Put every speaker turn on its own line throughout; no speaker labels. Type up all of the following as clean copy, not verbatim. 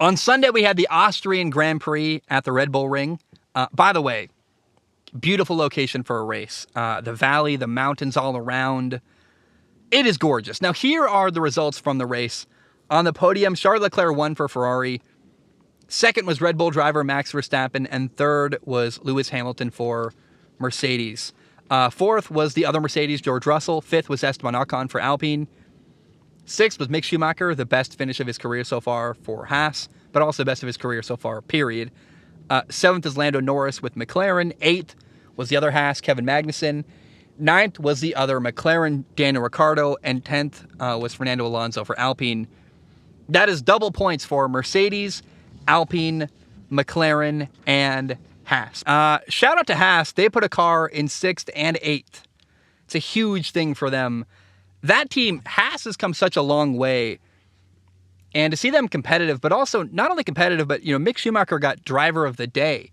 On Sunday, we had the Austrian Grand Prix at the Red Bull Ring. By the way, beautiful location for a race. The valley, the mountains all around. It is gorgeous. Now, here are the results from the race. On the podium, Charles Leclerc won for Ferrari. Second was Red Bull driver Max Verstappen. And third was Lewis Hamilton for Mercedes. Fourth was the other Mercedes, George Russell. Fifth was Esteban Ocon for Alpine. Sixth was Mick Schumacher, the best finish of his career so far for Haas, but also best of his career so far, period. Seventh is Lando Norris with McLaren. Eighth was the other Haas, Kevin Magnussen. Ninth was the other McLaren, Daniel Ricciardo. And 10th was Fernando Alonso for Alpine. That is double points for Mercedes, Alpine, McLaren, and Haas. Shout out to Haas. They put a car in 6th and 8th. It's a huge thing for them. That team, Haas, has come such a long way. And to see them competitive, but also not only competitive, but, Mick Schumacher got driver of the day.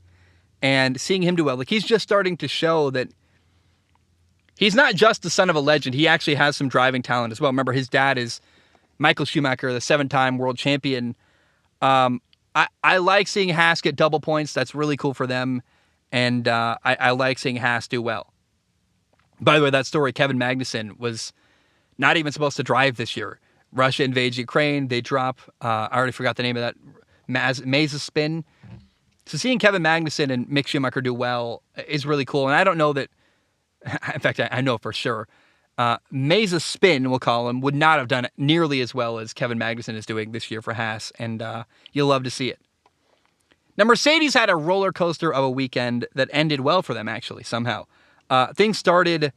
And seeing him do well, he's just starting to show that he's not just the son of a legend. He actually has some driving talent as well. Remember, his dad is Michael Schumacher, the 7-time world champion. I like seeing Haas get double points. That's really cool for them. And I like seeing Haas do well. By the way, that story, Kevin Magnussen was not even supposed to drive this year. Russia invades Ukraine. They drop, I already forgot the name of that, Mazepin spin. So seeing Kevin Magnussen and Mick Schumacher do well is really cool. And I don't know that, in fact, I know for sure, Mazepin, we'll call him, would not have done nearly as well as Kevin Magnussen is doing this year for Haas. And you'll love to see it. Now, Mercedes had a roller coaster of a weekend that ended well for them, actually, somehow. Things started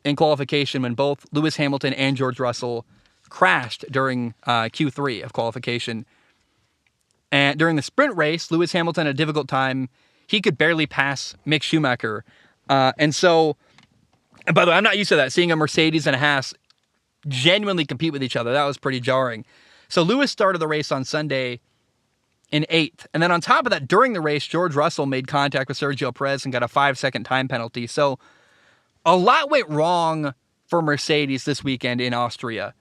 in qualification when both Lewis Hamilton and George Russell crashed during Q3 of qualification. And during the sprint race, Lewis Hamilton had a difficult time. He could barely pass Mick Schumacher. And by the way, I'm not used to that, seeing a Mercedes and a Haas genuinely compete with each other. That was pretty jarring. So Lewis started the race on Sunday in 8th. And then on top of that, during the race, George Russell made contact with Sergio Perez and got a 5-second time penalty. So a lot went wrong for Mercedes this weekend in Austria.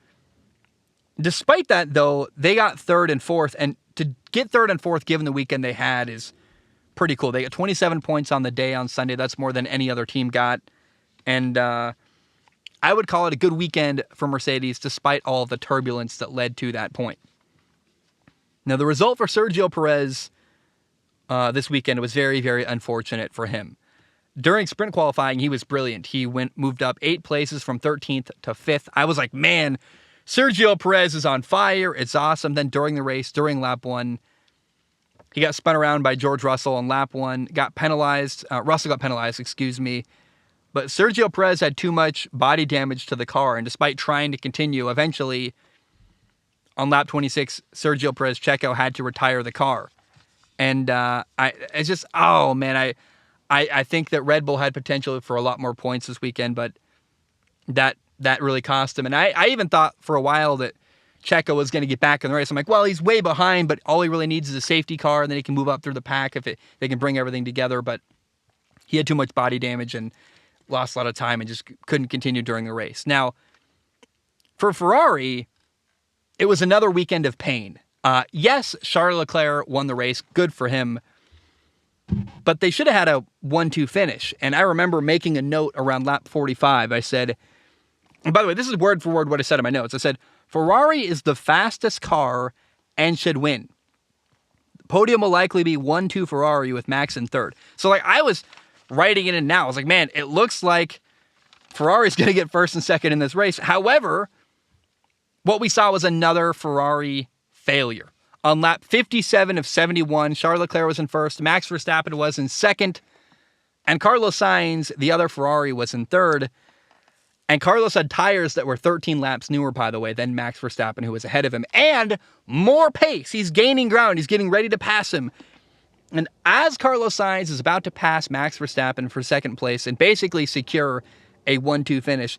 Despite that, though, they got 3rd and 4th. And to get 3rd and 4th, given the weekend they had, is pretty cool. They got 27 points on the day on Sunday. That's more than any other team got. And I would call it a good weekend for Mercedes, despite all the turbulence that led to that point. Now, the result for Sergio Perez this weekend was very, very unfortunate for him. During sprint qualifying, he was brilliant. He moved up 8 places from 13th to 5th. I was like, man, Sergio Perez is on fire. It's awesome. Then during the race, during lap 1, he got spun around by George Russell on lap 1, got penalized. Russell got penalized, But Sergio Perez had too much body damage to the car, and despite trying to continue, eventually, on lap 26, Sergio Perez Checo had to retire the car. And I think that Red Bull had potential for a lot more points this weekend, but that really cost him. And I even thought for a while that Checo was going to get back in the race. I'm like, well, he's way behind, but all he really needs is a safety car, and then he can move up through the pack if they can bring everything together. But he had too much body damage and lost a lot of time and just couldn't continue during the race. Now, for Ferrari, it was another weekend of pain. Yes, Charles Leclerc won the race. Good for him. But they should have had a 1-2 finish. And I remember making a note around lap 45. I said, and by the way, this is word for word what I said in my notes. I said, Ferrari is the fastest car and should win. The podium will likely be 1-2 Ferrari with Max in 3rd. So I was writing it in now. I was like, man, it looks like Ferrari's going to get 1st and 2nd in this race. However, what we saw was another Ferrari failure. On lap 57 of 71, Charles Leclerc was in 1st, Max Verstappen was in 2nd, and Carlos Sainz, the other Ferrari, was in 3rd. And Carlos had tires that were 13 laps newer, by the way, than Max Verstappen, who was ahead of him, and more pace. He's gaining ground. He's getting ready to pass him. And as Carlos Sainz is about to pass Max Verstappen for 2nd place and basically secure a 1-2 finish,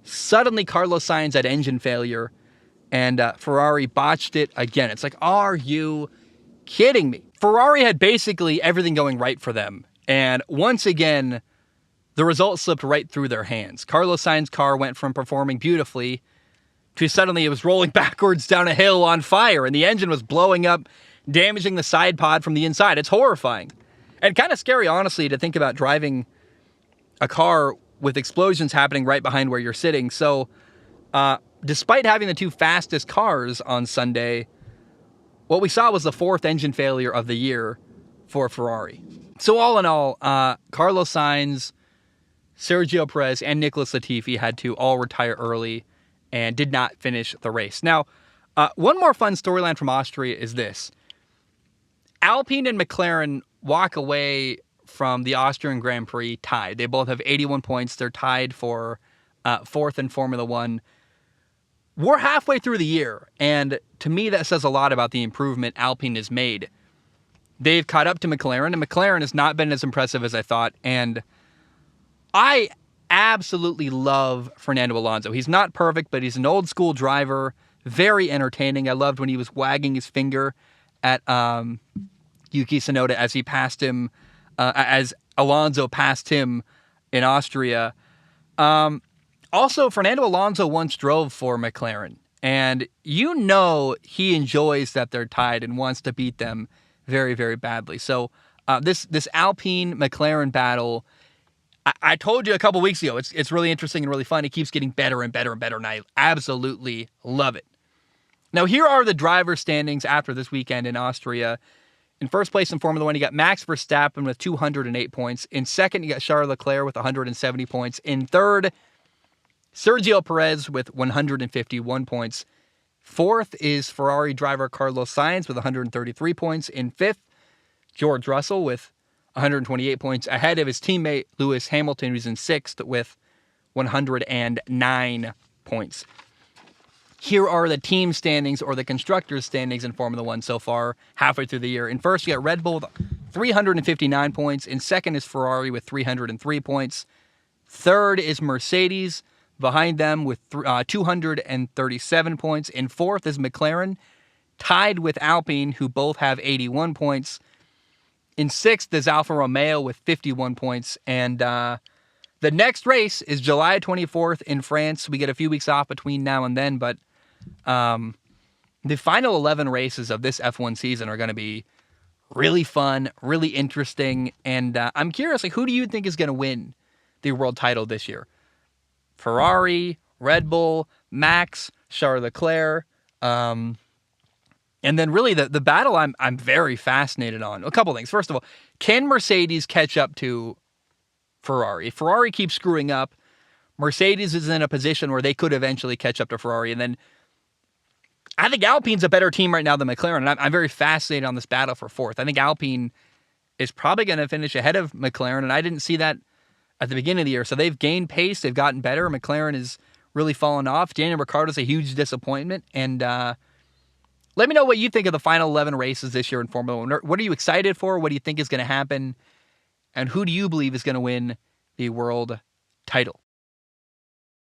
suddenly Carlos Sainz had engine failure, and Ferrari botched it again. It's like, are you kidding me? Ferrari had basically everything going right for them. And once again, the result slipped right through their hands. Carlos Sainz's car went from performing beautifully to suddenly it was rolling backwards down a hill on fire, and the engine was blowing up, damaging the side pod from the inside. It's horrifying. And kind of scary, honestly, to think about driving a car with explosions happening right behind where you're sitting. So, despite having the two fastest cars on Sunday, what we saw was the fourth engine failure of the year for Ferrari. So all in all, Carlos Sainz, Sergio Perez, and Nicholas Latifi had to all retire early and did not finish the race. Now, one more fun storyline from Austria is this. Alpine and McLaren walk away from the Austrian Grand Prix tied. They both have 81 points. They're tied for fourth in Formula One. We're halfway through the year, and to me that says a lot about the improvement Alpine has made. They've caught up to McLaren, and McLaren has not been as impressive as I thought, and I absolutely love Fernando Alonso. He's not perfect, but he's an old-school driver, very entertaining. I loved when he was wagging his finger at Yuki Tsunoda as he passed him, as Alonso passed him in Austria. Also, Fernando Alonso once drove for McLaren, and you know he enjoys that they're tied and wants to beat them very, very badly. So this Alpine-McLaren battle, I told you a couple weeks ago, it's really interesting and really fun. It keeps getting better and better and better, and I absolutely love it. Now, here are the driver standings after this weekend in Austria. In first place in Formula One, you got Max Verstappen with 208 points. In second, you got Charles Leclerc with 170 points. In third, Sergio Perez with 151 points. Fourth is Ferrari driver Carlos Sainz with 133 points. In fifth, George Russell with 128 points, ahead of his teammate Lewis Hamilton, who's in sixth with 109 points. Here are the team standings, or the constructors' standings in Formula One so far, halfway through the year. In first, you got Red Bull with 359 points. In second is Ferrari with 303 points. Third is Mercedes, behind them with 237 points. In fourth is McLaren, tied with Alpine, who both have 81 points. In sixth is Alfa Romeo with 51 points. And the next race is July 24th in France. We get a few weeks off between now and then, but the final 11 races of this F1 season are going to be really fun, really interesting. And I'm curious, who do you think is going to win the world title this year? Ferrari, Red Bull, Max, Charles Leclerc, and then really the battle I'm very fascinated on. A couple things. First of all, can Mercedes catch up to Ferrari? If Ferrari keeps screwing up, Mercedes is in a position where they could eventually catch up to Ferrari. And then I think Alpine's a better team right now than McLaren. And I'm very fascinated on this battle for fourth. I think Alpine is probably going to finish ahead of McLaren, and I didn't see that at the beginning of the year. So they've gained pace. They've gotten better. McLaren is really fallen off. Daniel Ricciardo's a huge disappointment. And let me know what you think of the final 11 races this year in Formula One. What are you excited for? What do you think is going to happen? And who do you believe is going to win the world title?